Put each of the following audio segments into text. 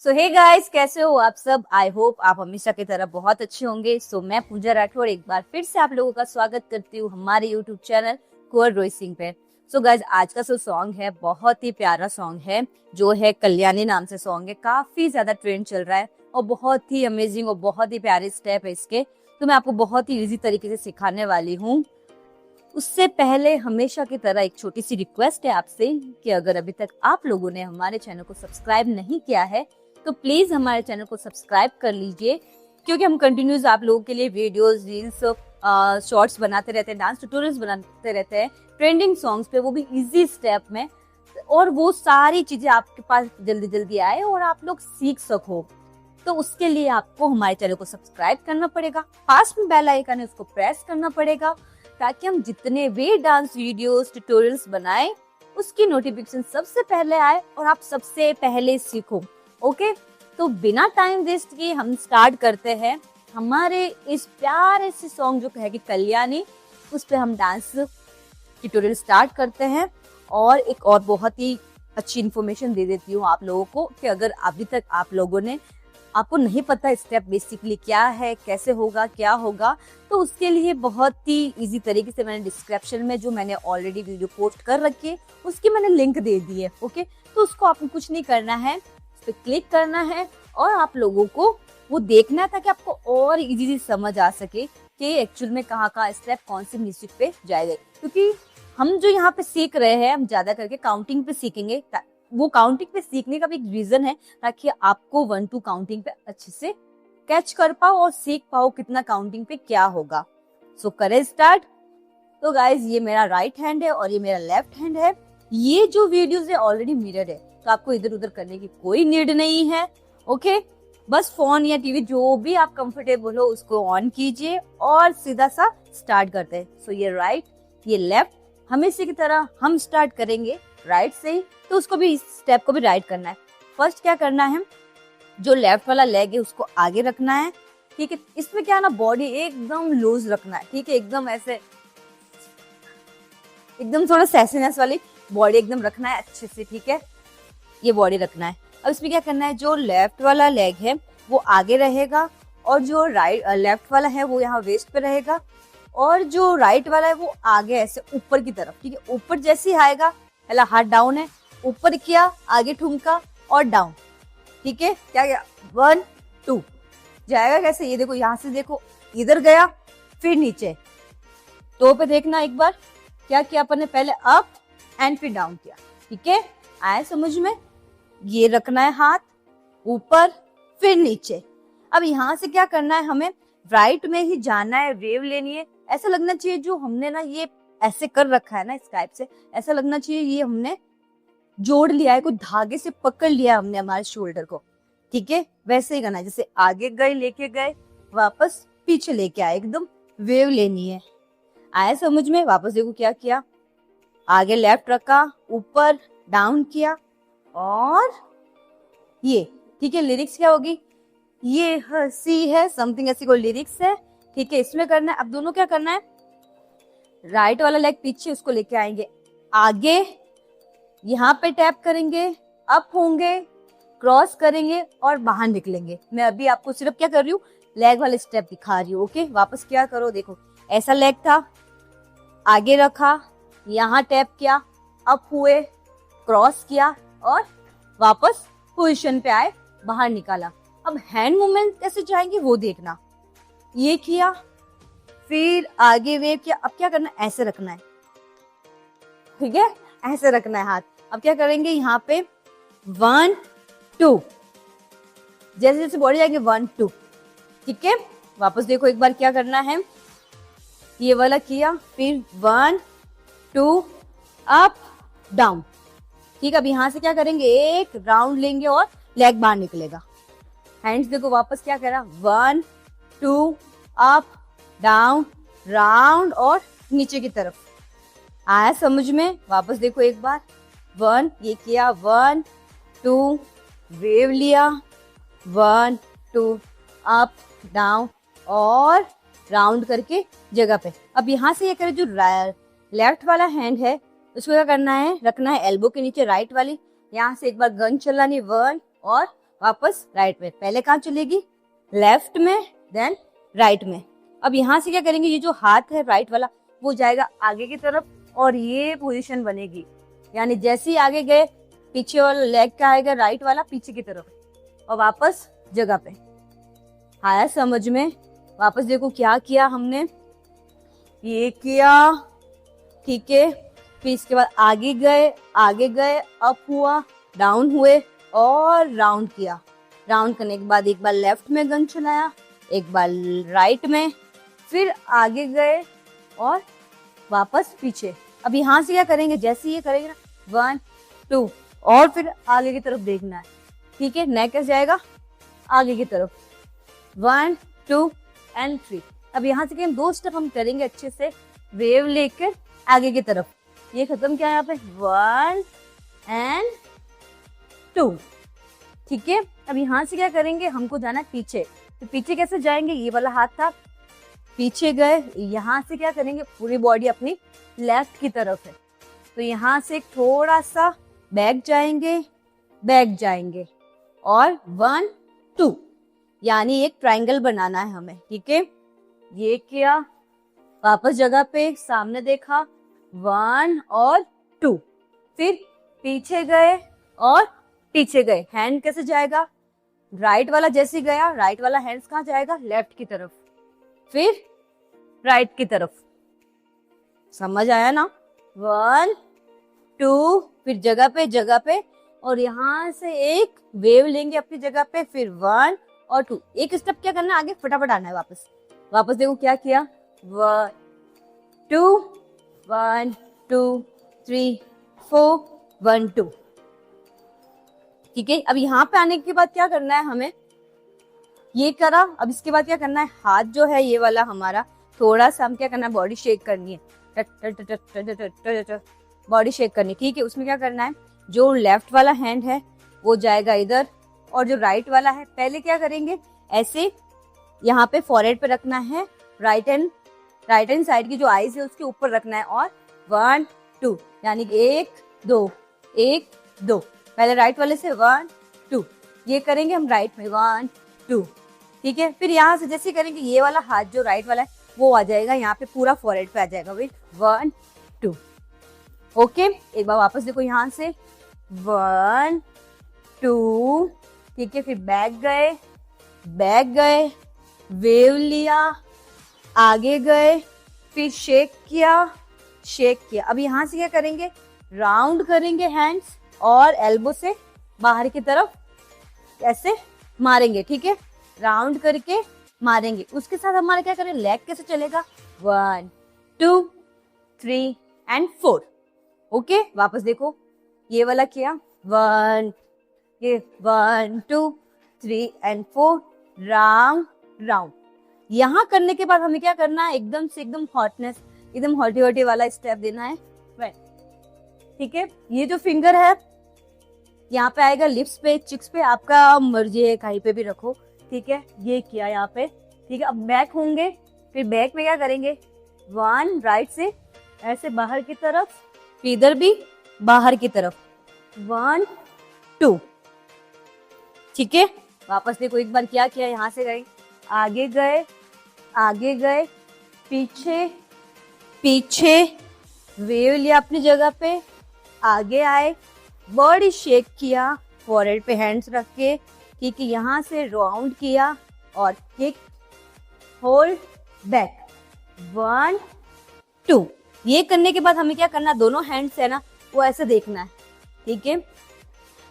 सो hey guys, कैसे हो आप सब। आई होप आप हमेशा की तरह बहुत अच्छे होंगे। मैं पूजा राठौर एक बार फिर से आप लोगों का स्वागत करती हूँ हमारे यूट्यूब चैनल कुंवर रोई पे। गाइस, आज का जो सॉन्ग है बहुत ही प्यारा सॉन्ग है, जो है कल्याणी नाम से सॉन्ग है। काफी ज्यादा ट्रेंड चल रहा है और बहुत ही अमेजिंग और बहुत ही प्यारे स्टेप है इसके। तो मैं आपको बहुत ही इजी तरीके से सिखाने वाली हूँ। उससे पहले हमेशा की तरह एक छोटी सी रिक्वेस्ट है आपसे कि अगर अभी तक आप लोगों ने हमारे चैनल को सब्सक्राइब नहीं किया है तो प्लीज हमारे चैनल को सब्सक्राइब कर लीजिए, क्योंकि हम कंटिन्यूस आप लोगों के लिए वीडियोस, रील्स, शॉर्ट्स बनाते रहते हैं, डांस ट्यूटोरियल्स बनाते रहते हैं ट्रेंडिंग सॉन्ग्स पे, वो भी इजी स्टेप में। और वो सारी चीजें आपके पास जल्दी जल्दी आए और आप लोग सीख सको। तो उसके लिए आपको हमारे चैनल को सब्सक्राइब करना पड़ेगा, पास में बेल आइकन है उसको प्रेस करना पड़ेगा, ताकि हम जितने भी डांस वीडियोस ट्यूटोरियल्स बनाएं उसकी नोटिफिकेशन सबसे पहले आए और आप सबसे पहले सीखो। ओके, तो बिना टाइम वेस्ट किए हम स्टार्ट करते हैं हमारे इस प्यारे से सॉन्ग जो कहेगी कल्याणी, उस पे हम डांस ट्यूटोरियल स्टार्ट करते हैं। और एक और बहुत ही अच्छी इन्फॉर्मेशन दे देती हूँ आप लोगों को कि अगर अभी तक आप लोगों ने, आपको नहीं पता स्टेप बेसिकली क्या है, कैसे होगा, क्या होगा, तो उसके लिए बहुत ही इजी तरीके से मैंने डिस्क्रिप्शन में जो मैंने ऑलरेडी वीडियो पोस्ट कर रखी है उसकी मैंने लिंक दे दी है। ओके, तो उसको आपको कुछ नहीं करना है, उस पर क्लिक करना है और आप लोगों को वो देखना है ताकि आपको और इजीली समझ आ सके कि एक्चुअल में कहाँ कहाँ स्टेप कौन से म्यूजिक पे जाएगा। क्योंकि हम जो यहाँ पे सीख रहे हैं, हम ज्यादा करके काउंटिंग पे सीखेंगे। वो काउंटिंग पे सीखने का भी एक रीजन है ताकि आपको 1 2 काउंटिंग पे अच्छे से कैच कर पाओ और सीख पाओ कितना काउंटिंग पे क्या होगा। करें स्टार्ट। तो गाइज, ये मेरा राइट हैंड है और ये मेरा लेफ्ट हैंड है। ये जो वीडियोस है ऑलरेडी मिरर है, तो आपको इधर उधर करने की कोई नीड नहीं है। ओके, बस फोन या टीवी जो भी आप कंफर्टेबल हो उसको ऑन कीजिए और सीधा सा स्टार्ट करते हैं। ये राइट, ये लेफ्ट, हमेशा की तरह हम स्टार्ट करेंगे राइट से ही, तो उसको भी, इस स्टेप को भी राइट करना है। फर्स्ट क्या करना है, जो लेफ्ट वाला लेग है उसको आगे रखना है। ठीक है, इसमें क्या है ना, बॉडी एकदम लूज रखना है। ठीक है, एकदम ऐसे, एकदम थोड़ा सैसीनेस वाली बॉडी एकदम रखना है अच्छे से। ठीक है, ये बॉडी रखना है। अब इसमें क्या करना है, जो लेफ्ट वाला लेग है वो आगे रहेगा और जो लेफ्ट वाला है वो यहाँ वेस्ट पे रहेगा, और जो राइट वाला है वो आगे ऐसे ऊपर की तरफ। ठीक है, ऊपर जैसे ही आएगा, पहला हाथ डाउन है, ऊपर किया, आगे ठुमका और डाउन। ठीक है, क्या गया, 1 2 जाएगा कैसे, ये देखो, यहाँ से देखो, इधर गया फिर नीचे, तो पे देखना एक बार क्या किया अपन ने, पहले अप एंड फिर डाउन किया। ठीक है, आया समझ में। ये रखना है हाथ ऊपर फिर नीचे। अब यहाँ से क्या करना है, हमें राइट में ही जाना है, वेव लेनी है। ऐसा लगना चाहिए जो हमने ना ये ऐसे कर रखा है ना इस टाइप से, ऐसा लगना चाहिए ये हमने जोड़ लिया है, कोई धागे से पकड़ लिया हमने हमारे शोल्डर को। ठीक है, वैसे ही करना है, जैसे आगे गए लेके गए, वापस पीछे लेके आए, एकदम वेव लेनी है। आया समझ में। वापस देखो क्या किया, आगे लेफ्ट रखा, ऊपर डाउन किया और ये। ठीक है, लिरिक्स क्या होगी, ये हंसी है, समथिंग ऐसी कोई लिरिक्स है। ठीक है, इसमें करना है। अब दोनों क्या करना है, राइट वाला लेग पीछे, उसको लेके आएंगे आगे, यहाँ पे टैप करेंगे, अप होंगे, क्रॉस करेंगे और बाहर निकलेंगे। मैं अभी आपको सिर्फ क्या कर रही हूँ, लेग वाले स्टेप दिखा रही हूँ। ओके, वापस क्या करो, देखो ऐसा लेग था, आगे रखा, यहाँ टैप किया, अप हुए, क्रॉस किया और वापस पोजीशन पे आए, बाहर निकाला। अब हैंड मूवमेंट कैसे जाएंगे वो देखना, ये किया फिर आगे वेव किया। अब क्या करना, ऐसे रखना है। ठीक है, ऐसे रखना है हाथ। अब क्या करेंगे, यहाँ पे 1 2, जैसे जैसे बॉडी जाएंगे 1 2। ठीक है, वापस देखो एक बार क्या करना है, ये वाला किया, फिर 1 2 अप डाउन। ठीक है, अब यहाँ से क्या करेंगे, एक राउंड लेंगे और लेग बाहर निकलेगा। हैंड्स देखो, वापस क्या करा, 1 2 अप डाउन राउंड और नीचे की तरफ। आया समझ में। वापस देखो एक बार, 1 ये किया, 1 2 वेव लिया, 1 2 अप डाउन और राउंड करके जगह पे। अब यहाँ से ये करें, जो लेफ्ट वाला हैंड है उसको क्या करना है, रखना है एल्बो के नीचे, राइट वाली। यहाँ से एक बार गन चलानी, 1 और वापस राइट में। पहले कहाँ चलेगी, लेफ्ट में, देन राइट में। अब यहाँ से क्या करेंगे, ये जो हाथ है राइट वाला वो जाएगा आगे की तरफ और ये पोजीशन बनेगी, यानी जैसे ही आगे गए पीछे वाला लेग का आएगा राइट वाला पीछे की तरफ और वापस जगह पे। आया समझ में? वापस देखो क्या किया हमने, ये किया, ठीक है। फिर इसके बाद आगे गए, अप हुआ, डाउन हुए और राउंड किया। राउंड करने के बाद एक बार लेफ्ट में गन चलाया, एक बार राइट में, फिर आगे गए और वापस पीछे। अब यहाँ से क्या करेंगे, जैसे ये करेंगे ना 1 2 और फिर आगे की तरफ देखना है, ठीक है। नेक कैसे जाएगा, आगे की तरफ 1 2 एंड 3। अब यहाँ से हम 2 स्टेप हम करेंगे अच्छे से, वेव लेकर आगे की तरफ। ये खत्म किया यहाँ पे 1 एंड 2, ठीक है। अब यहाँ से क्या करेंगे, हमको जाना है पीछे। तो पीछे कैसे जाएंगे, ये वाला हाथ था, पीछे गए, यहाँ से क्या करेंगे, पूरी बॉडी अपनी लेफ्ट की तरफ है, तो यहाँ से थोड़ा सा बैक जाएंगे और 1 2, यानी एक ट्रायंगल बनाना है हमें, ठीक है। ये किया, वापस जगह पे, सामने देखा 1 और 2, फिर पीछे गए और पीछे गए। हैंड कैसे जाएगा, राइट वाला जैसे गया, राइट वाला हैंड्स कहाँ जाएगा, लेफ्ट की तरफ, फिर राइट की तरफ। समझ आया ना? 1 2, फिर जगह पे और यहाँ से एक वेव लेंगे अपनी जगह पे, फिर 1 और 2। एक स्टेप क्या करना है, आगे फटाफट आना है वापस देखो क्या किया, 1 2 1 2 3 4 1 2, ठीक है। अब यहाँ पे आने के बाद क्या करना है हमें, ये करा। अब इसके बाद क्या करना है, हाथ जो है ये वाला हमारा थोड़ा सा हम क्या करना है, बॉडी शेक करनी है, बॉडी शेक करनी, ठीक है। उसमें क्या करना है, जो लेफ्ट वाला हैंड है वो जाएगा इधर और जो राइट वाला है, पहले क्या करेंगे, ऐसे यहाँ पे फॉरहेड पे रखना है, राइट हैंड साइड की जो आईज है उसके ऊपर रखना है और 1 2, यानी 1 2 1 2। पहले राइट वाले से 1 2, ये करेंगे हम राइट में 1 2, ठीक है। फिर यहाँ से जैसे करेंगे ये वाला हाथ जो राइट वाला है वो आ जाएगा यहाँ पे, पूरा फॉरहेड पे आ जाएगा भाई, 1 2, ओके। एक बार वापस देखो यहाँ से 1 2, ठीक है। फिर बैक गए, वेव लिया, आगे गए, फिर शेक किया। अब यहाँ से क्या करेंगे, राउंड करेंगे हैंड्स और एल्बो से बाहर की तरफ ऐसे मारेंगे, ठीक है। राउंड करके मारेंगे। उसके साथ हमारा क्या करें, लेग कैसे चलेगा, 1 2 3 एंड 4, ओके। वापस देखो ये वाला किया, 1 2 3 एंड 4, राउंड। यहाँ करने के बाद हमें क्या करना है, एकदम से एकदम हॉटनेस, एकदम हॉटी वाला स्टेप देना है, ठीक है। ये जो फिंगर है यहाँ पे आएगा लिप्स पे, चिक्स पे, आपका मर्जी है कहीं पे भी रखो, ठीक है। ये किया यहाँ पे, ठीक है। अब बैक होंगे, फिर बैक में क्या करेंगे, 1 राइट से ऐसे बाहर की तरफ, फिर इधर भी बाहर की तरफ, 1 2, ठीक है। वापस देखो एक बार क्या किया, यहाँ से गए, आगे गए, पीछे वेव लिया अपनी जगह पे, आगे आए, बॉडी शेक किया, फॉरहेड पे हैंड्स रख के, ठीक है। यहाँ से राउंड किया और किक, होल्ड, बैक, 1 2। ये करने के बाद हमें क्या करना, दोनों हैंड्स है ना वो ऐसे देखना है, ठीक है।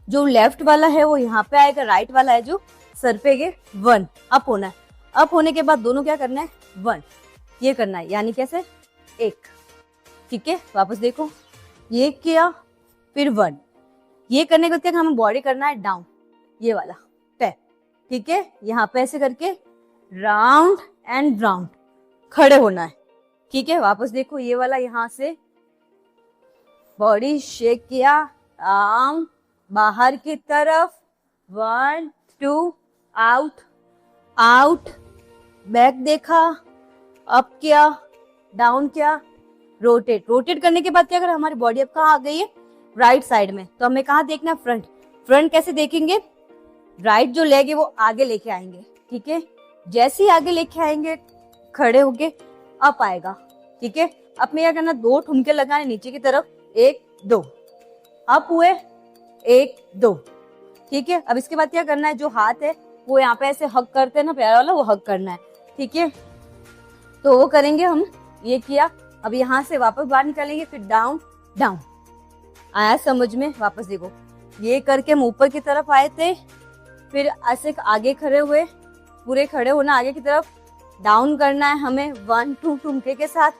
जो लेफ्ट वाला है वो यहाँ पे आएगा, राइट वाला है जो सर पे गे 1 अप होना है। अप होने के बाद दोनों क्या करना है, 1 ये करना है, यानी कैसे 1, ठीक है। वापस देखो ये किया, फिर 1, ये करने के बाद क्या हमें बॉडी करना है डाउन, ये वाला टैप, ठीक है। यहाँ पे ऐसे करके राउंड एंड राउंड खड़े होना है, ठीक है। वापस देखो ये वाला, यहाँ से बॉडी शेक किया, आर्म बाहर की तरफ, 1 2 आउट, बैक देखा, अप किया, डाउन किया, रोटेट करने के बाद क्या करें, हमारी बॉडी अब कहाँ आ गई है, राइट साइड में। तो हमें कहाँ देखना है, फ्रंट कैसे देखेंगे, राइट जो लेग है वो आगे लेके आएंगे, ठीक है। जैसे ही आगे लेके आएंगे खड़े होके अप आएगा, ठीक है। अब में क्या करना, 2 ठुमके लगाने नीचे की तरफ, 1 2, अप हुए 1 2, ठीक है। अब इसके बाद क्या करना है, जो हाथ है वो यहाँ पे ऐसे हग करते हैं ना प्यारा वाला, वो हग करना है, ठीक है। तो वो करेंगे हम, ये किया। अब यहाँ से वापस बाहर निकालेंगे, फिर डाउन डाउन, आया समझ में। वापस देखो, ये करके हम ऊपर की तरफ आए थे, फिर ऐसे आगे खड़े हुए, पूरे खड़े होना आगे की तरफ, डाउन करना है हमें 1 2 ठुमके के साथ,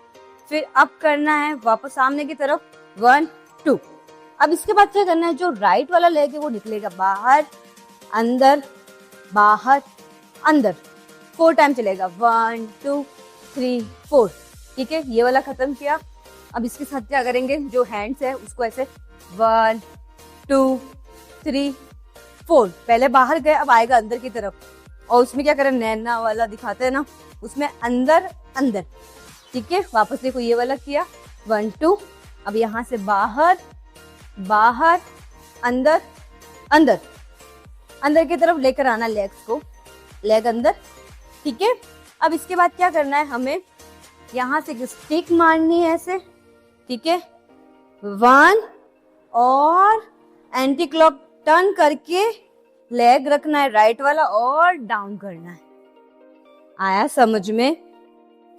फिर अप करना है वापस सामने की तरफ 1 2। अब इसके बाद क्या करना है, जो राइट वाला लेग है वो निकलेगा बाहर अंदर बाहर अंदर, 4 टाइम चलेगा, 1 2 3 4, ठीक है। ये वाला खत्म किया। अब इसके साथ क्या करेंगे, जो हैंड्स है उसको ऐसे 1 2 3 4, पहले बाहर गए, अब आएगा अंदर की तरफ, और उसमें क्या करें, नैना वाला दिखाते हैं ना, उसमें अंदर अंदर, ठीक है। वापस देखो, ये वाला किया 1 2, अब यहाँ से बाहर बाहर अंदर अंदर अंदर की तरफ लेकर आना लेग्स को, लेग अंदर, ठीक है। अब इसके बाद क्या करना है, हमें यहाँ से स्टिक मारनी है ऐसे, ठीक है, 1, और एंटी क्लॉक टर्न करके लेग रखना है राइट वाला और डाउन करना है। आया समझ में?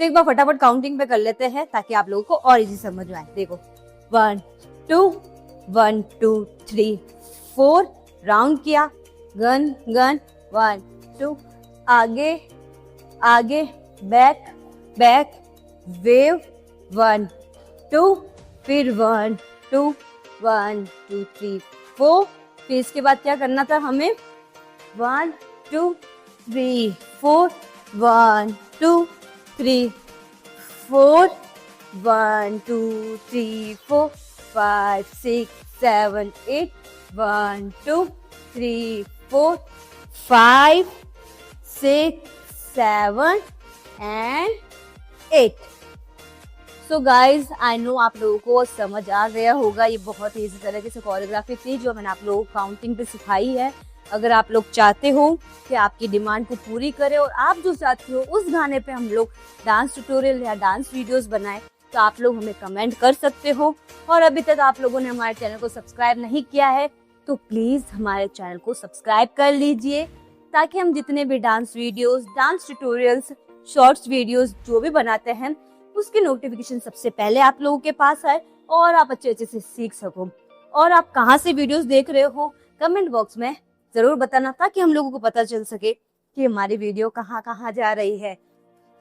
तो एक बार फटाफट काउंटिंग पे कर लेते हैं ताकि आप लोगों को और इजी समझ में आए। देखो 1 2 1 2 3 4, राउंड किया, गन गन 1 2, आगे आगे बैक बैक, वेव 1 2, फिर 1 2 1 2 3 4, फिर इसके बाद क्या करना था हमें, 1 2 3 4, 1 2 3 4, 1 2 3 4 5 6 7 8, 1 2 3 4 5 6 7 and 8। So guys I know आप लोगों को समझ आ गया होगा, ये बहुत ही इसी तरीके से कोरियोग्राफी थी जो मैंने आप लोगों को काउंटिंग पे सिखाई है। अगर आप लोग चाहते हो कि आपकी डिमांड को पूरी करें और आप जो चाहते हो उस गाने पे हम लोग डांस ट्यूटोरियल या डांस वीडियोस बनाएं, तो आप लोग हमें कमेंट कर सकते हो। और अभी तक आप लोगों ने हमारे चैनल को सब्सक्राइब नहीं किया है तो प्लीज हमारे चैनल को सब्सक्राइब कर लीजिए, ताकि हम जितने भी dance videos, dance tutorials, shorts videos जो भी बनाते हैं उसकी नोटिफिकेशन सबसे पहले आप लोगों के पास आए और आप अच्छे से सीख सको। और आप कहाँ से वीडियोस देख रहे हो कमेंट बॉक्स में जरूर बताना, ताकि हम लोगों को पता चल सके कि हमारी वीडियो कहाँ कहाँ जा रही है।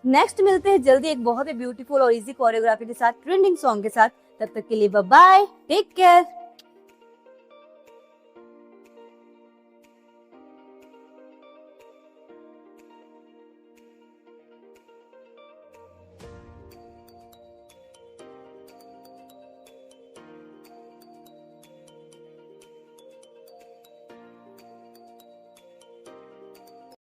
नेक्स्ट मिलते हैं जल्दी एक बहुत ही ब्यूटीफुल और इजी कोरियोग्राफी के साथ, ट्रेंडिंग सॉन्ग के साथ। तब तक के लिए बाय बाय, टेक केयर।